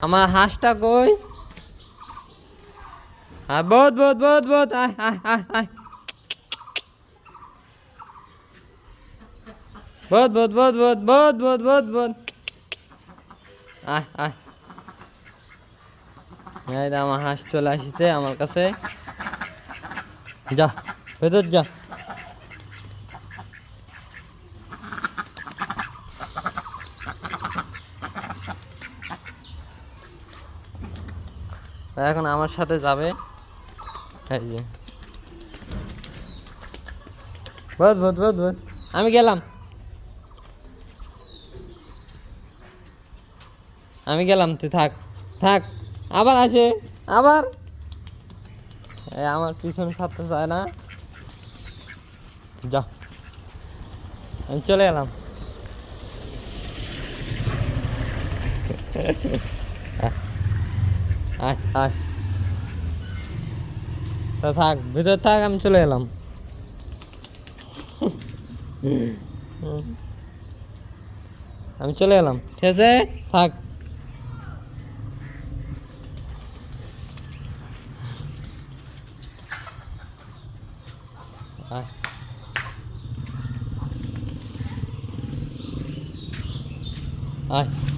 আমার হাঁসটা কই? হ্যাঁ, বহুত বহুত বহুত বহুত আয় আয় আয় আয়, বহুত বহুত বহুত বহুত বহুত বহুত বহুত বহুত আয় আয়। এই আমার হাঁস চলে আসছে আমার কাছে। যা ভেতর যা। এখন আমার সাথে যাবে। এই যে বহুত বহুত বহুত বহুত, আমি গেলাম, আমি গেলাম, তুই থাক থাক। আবার আসে, আবার আমার পিছনে ছাড়তে চায় না। যা, আমি চলে গেলাম। আয় আয়, তা থাক, ভিতর থাক, আমি চলে এলাম। আমি চলে এলাম, ঠিক আছে, থাক। আয় আয়।